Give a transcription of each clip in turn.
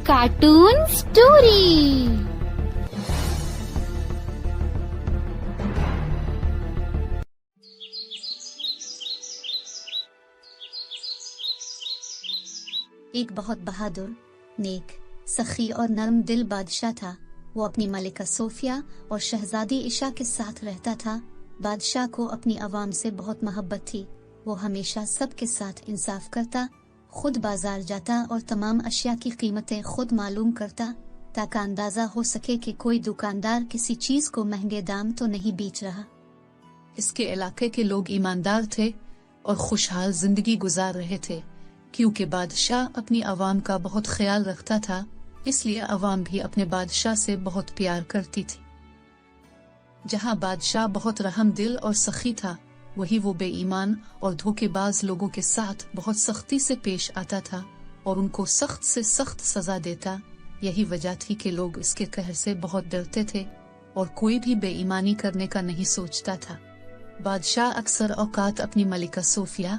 Cartoon story. एक बहुत बहादुर, नेक, सखी और नरम दिल बादशाह था। वो अपनी मलिका सोफिया और शहजादी इशा के साथ रहता था। बादशाह को अपनी आवाम से बहुत मोहब्बत थी। वो हमेशा सबके साथ इंसाफ करता, खुद बाजार जाता और तमाम अशिया की कीमतें खुद मालूम करता, ताकि अंदाजा हो सके कि कोई दुकानदार किसी चीज को महंगे दाम तो नहीं बेच रहा। इसके इलाके के लोग ईमानदार थे और खुशहाल जिंदगी गुजार रहे थे, क्योंकि बादशाह अपनी आवाम का बहुत ख्याल रखता था। इसलिए आवाम भी अपने बादशाह से बहुत प्यार करती थी। जहाँ बादशाह बहुत रहम दिल और सखी था, वही वो बेईमान और धोखेबाज लोगों के साथ बहुत सख्ती से पेश आता था और उनको सख्त से सख्त सजा देता। यही वजह थी कि लोग इसके कहर से बहुत डरते थे और कोई भी बेईमानी करने का नहीं सोचता था। बादशाह अक्सर औकात अपनी मलिका सोफिया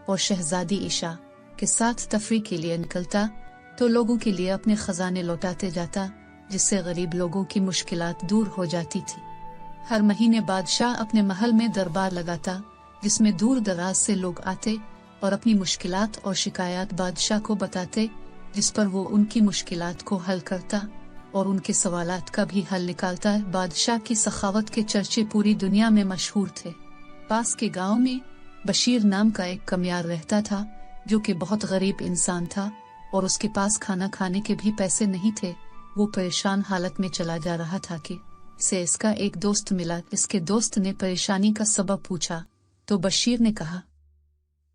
और शहजादी इशा के साथ तफरी के लिए निकलता तो लोगों के लिए अपने खजाने लौटाते जाता, जिससे गरीब लोगों की मुश्किलात दूर हो जाती थी। हर महीने बादशाह अपने महल में दरबार लगाता, जिसमें दूर दराज से लोग आते और अपनी मुश्किलात और शिकायत बादशाह को बताते, जिस पर वो उनकी मुश्किलात को हल करता और उनके सवालात का भी हल निकालता। बादशाह की सखावत के चर्चे पूरी दुनिया में मशहूर थे। पास के गांव में बशीर नाम का एक कमियार रहता था, जो कि बहुत गरीब इंसान था और उसके पास खाना खाने के भी पैसे नहीं थे। वो परेशान हालत में चला जा रहा था कि से इसका एक दोस्त मिला। इसके दोस्त ने परेशानी का सबब पूछा तो बशीर ने कहा,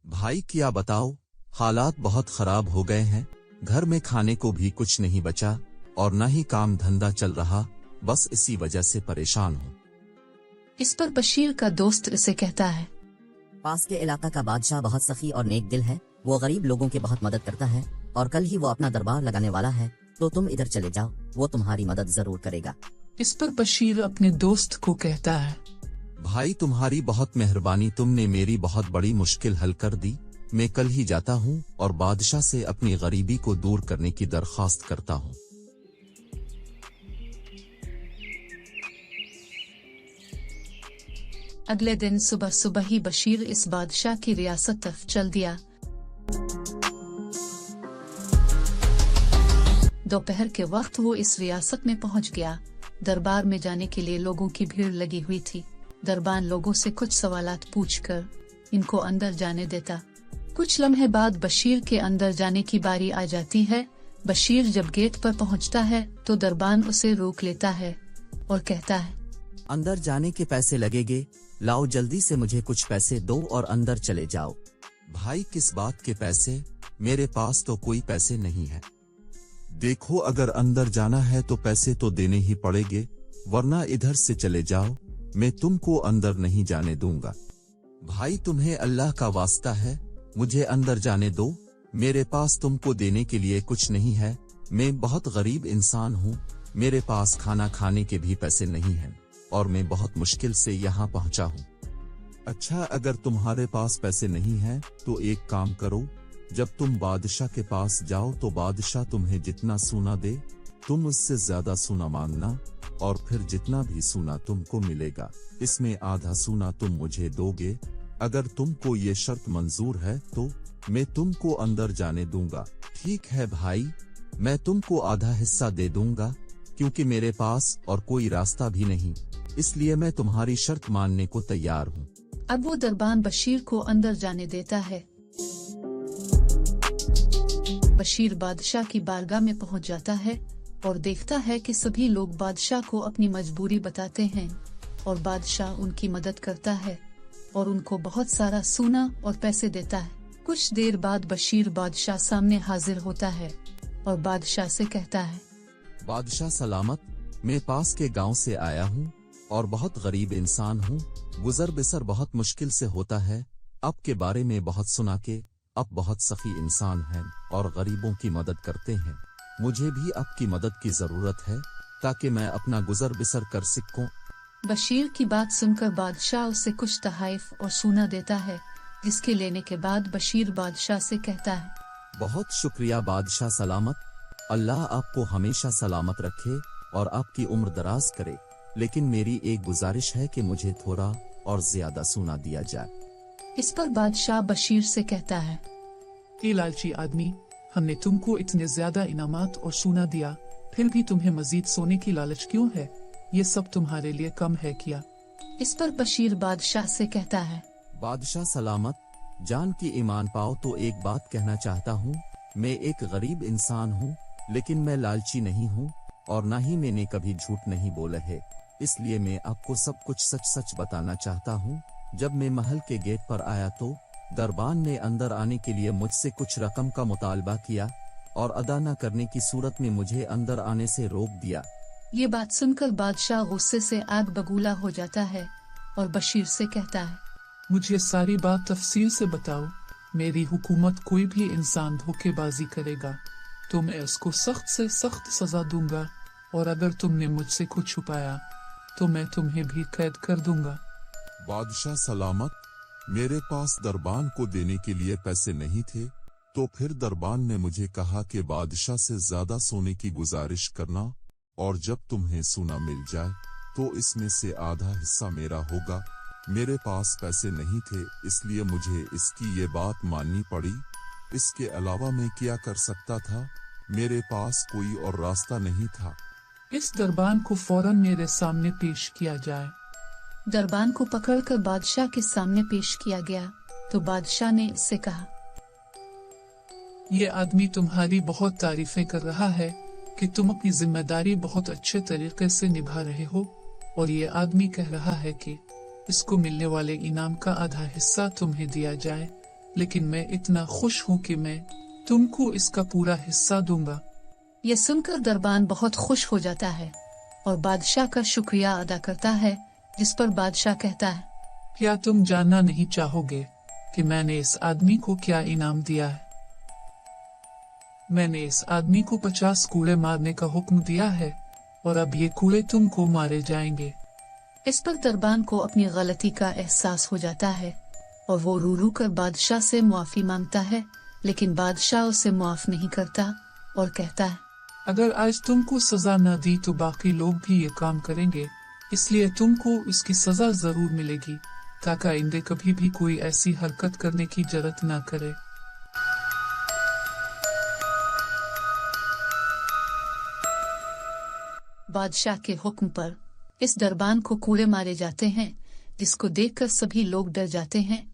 भाई क्या बताओ, हालात बहुत खराब हो गए हैं। घर में खाने को भी कुछ नहीं बचा और न ही काम धंधा चल रहा, बस इसी वजह से परेशान हूँ। इस पर बशीर का दोस्त इसे कहता है, पास के इलाका का बादशाह बहुत सखी और नेक दिल है। वो गरीब लोगों की बहुत मदद करता है और कल ही वो अपना दरबार लगाने वाला है, तो तुम इधर चले जाओ, वो तुम्हारी मदद जरूर करेगा। इस पर बशीर अपने दोस्त को कहता है, भाई तुम्हारी बहुत मेहरबानी, तुमने मेरी बहुत बड़ी मुश्किल हल कर दी। मैं कल ही जाता हूँ और बादशाह से अपनी गरीबी को दूर करने की दरख्वास्त करता हूँ। अगले दिन सुबह सुबह ही बशीर इस बादशाह की रियासत तरफ चल दिया। दोपहर के वक्त वो इस रियासत में पहुंच गया। दरबार में जाने के लिए लोगों की भीड़ लगी हुई थी। दरबान लोगों से कुछ सवालात पूछकर इनको अंदर जाने देता। कुछ लम्हे बाद बशीर के अंदर जाने की बारी आ जाती है। बशीर जब गेट पर पहुंचता है तो दरबान उसे रोक लेता है और कहता है, अंदर जाने के पैसे लगेंगे, लाओ जल्दी से मुझे कुछ पैसे दो और अंदर चले जाओ। भाई किस बात के पैसे, मेरे पास तो कोई पैसे नहीं है। देखो अगर अंदर जाना है तो पैसे तो देने ही पड़ेंगे, वरना इधर से चले जाओ, मैं तुमको अंदर नहीं जाने दूंगा। भाई तुम्हें अल्लाह का वास्ता है, मुझे अंदर जाने दो, मेरे पास तुमको देने के लिए कुछ नहीं है। मैं बहुत गरीब इंसान हूँ, मेरे पास खाना खाने के भी पैसे नहीं हैं और मैं बहुत मुश्किल से यहाँ पहुँचा हूँ। अच्छा अगर तुम्हारे पास पैसे नहीं है तो एक काम करो, जब तुम बादशाह के पास जाओ तो बादशाह तुम्हें जितना सोना दे तुम उससे ज्यादा सोना मांगना और फिर जितना भी सोना तुमको मिलेगा इसमें आधा सोना तुम मुझे दोगे। अगर तुमको ये शर्त मंजूर है तो मैं तुमको अंदर जाने दूंगा। ठीक है भाई, मैं तुमको आधा हिस्सा दे दूंगा, क्योंकि मेरे पास और कोई रास्ता भी नहीं, इसलिए मैं तुम्हारी शर्त मानने को तैयार हूँ। अब वो दरबान बशीर को अंदर जाने देता है। बशीर बादशाह की बारगाह में पहुंच जाता है और देखता है कि सभी लोग बादशाह को अपनी मजबूरी बताते हैं और बादशाह उनकी मदद करता है और उनको बहुत सारा सोना और पैसे देता है। कुछ देर बाद बशीर बादशाह सामने हाजिर होता है और बादशाह से कहता है, बादशाह सलामत, मैं पास के गांव से आया हूँ और बहुत गरीब इंसान हूँ। गुजर बसर बहुत मुश्किल से होता है। आपके बारे में बहुत सुना के आप बहुत सखी इंसान हैं और गरीबों की मदद करते हैं। मुझे भी आपकी मदद की जरूरत है ताकि मैं अपना गुजर बसर कर सकूं। बशीर की बात सुनकर बादशाह उसे कुछ तहाइफ और सोना देता है, जिसके लेने के बाद बशीर बादशाह से कहता है, बहुत शुक्रिया बादशाह सलामत, अल्लाह आपको हमेशा सलामत रखे और आपकी उम्र दराज करे, लेकिन मेरी एक गुजारिश है कि मुझे थोड़ा और ज्यादा सोना दिया जाए। इस पर बादशाह बशीर से कहता है, ए लालची आदमी, हमने तुमको इतने ज्यादा इनामात और सोना दिया, फिर भी तुम्हें मजीद सोने की लालच क्यों है? ये सब तुम्हारे लिए कम है क्या? इस पर बशीर बादशाह से कहता है, बादशाह सलामत, जान की ईमान पाओ तो एक बात कहना चाहता हूँ। मैं एक गरीब इंसान हूँ, लेकिन मैं लालची नहीं हूँ और न ही मैंने कभी झूठ नहीं बोला है, इसलिए मैं आपको सब कुछ सच सच बताना चाहता हूँ। जब मैं महल के गेट पर आया तो दरबान ने अंदर आने के लिए मुझसे कुछ रकम का मुतालबा किया और अदा न करने की सूरत में मुझे अंदर आने से रोक दिया। ये बात सुनकर बादशाह गुस्से से आग बबूला हो जाता है और बशीर से कहता है, मुझे सारी बात तफसील से बताओ। मेरी हुकूमत कोई भी इंसान धोखेबाजी करेगा तो मैं उसको सख्त से सख्त सजा दूंगा, और अगर तुमने मुझसे कुछ छुपाया तो मैं तुम्हें भी कैद कर दूंगा। बादशाह सलामत, मेरे पास दरबान को देने के लिए पैसे नहीं थे, तो फिर दरबान ने मुझे कहा कि बादशाह से ज्यादा सोने की गुजारिश करना, और जब तुम्हें सोना मिल जाए तो इसमें से आधा हिस्सा मेरा होगा। मेरे पास पैसे नहीं थे, इसलिए मुझे इसकी ये बात माननी पड़ी। इसके अलावा मैं क्या कर सकता था? मेरे पास कोई और रास्ता नहीं था। इस दरबान को फौरन मेरे सामने पेश किया जाए। दरबान को पकड़कर बादशाह के सामने पेश किया गया तो बादशाह ने इससे कहा, ये आदमी तुम्हारी बहुत तारीफें कर रहा है कि तुम अपनी जिम्मेदारी बहुत अच्छे तरीके से निभा रहे हो, और ये आदमी कह रहा है कि इसको मिलने वाले इनाम का आधा हिस्सा तुम्हें दिया जाए, लेकिन मैं इतना खुश हूँ कि मैं तुमको इसका पूरा हिस्सा दूंगा। यह सुनकर दरबान बहुत खुश हो जाता है और बादशाह का शुक्रिया अदा करता है, जिस पर बादशाह कहता है, क्या तुम जानना नहीं चाहोगे कि मैंने इस आदमी को क्या इनाम दिया है? मैंने इस आदमी को 50 कूड़े मारने का हुक्म दिया है, और अब ये कूड़े तुमको मारे जाएंगे। इस पर दरबान को अपनी गलती का एहसास हो जाता है और वो रू रू कर बादशाह से मुआफी मांगता है, लेकिन बादशाह उसे मुआफ नहीं करता और कहता है, अगर आज तुमको सजा न दी तो बाकी लोग भी ये काम करेंगे, इसलिए तुमको इसकी सजा जरूर मिलेगी, ताकि आइंदे कभी भी कोई ऐसी हरकत करने की जरूरत न करे। बादशाह के हुक्म पर इस दरबान को कूड़े मारे जाते हैं, जिसको देखकर सभी लोग डर जाते हैं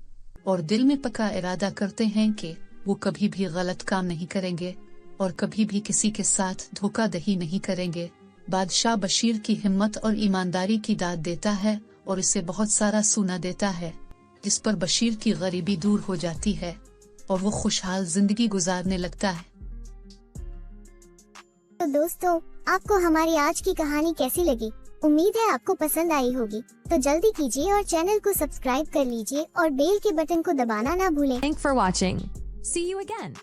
और दिल में पक्का इरादा करते हैं कि वो कभी भी गलत काम नहीं करेंगे और कभी भी किसी के साथ धोखाधड़ी नहीं करेंगे। बादशाह बशीर की हिम्मत और ईमानदारी की दाद देता है और इसे बहुत सारा सोना देता है, जिस पर बशीर की गरीबी दूर हो जाती है और वो खुशहाल जिंदगी गुजारने लगता है। तो दोस्तों, आपको हमारी आज की कहानी कैसी लगी? उम्मीद है आपको पसंद आई होगी। तो जल्दी कीजिए और चैनल को सब्सक्राइब कर लीजिए और बेल के बटन को दबाना ना भूलें। Thanks for watching. See you again.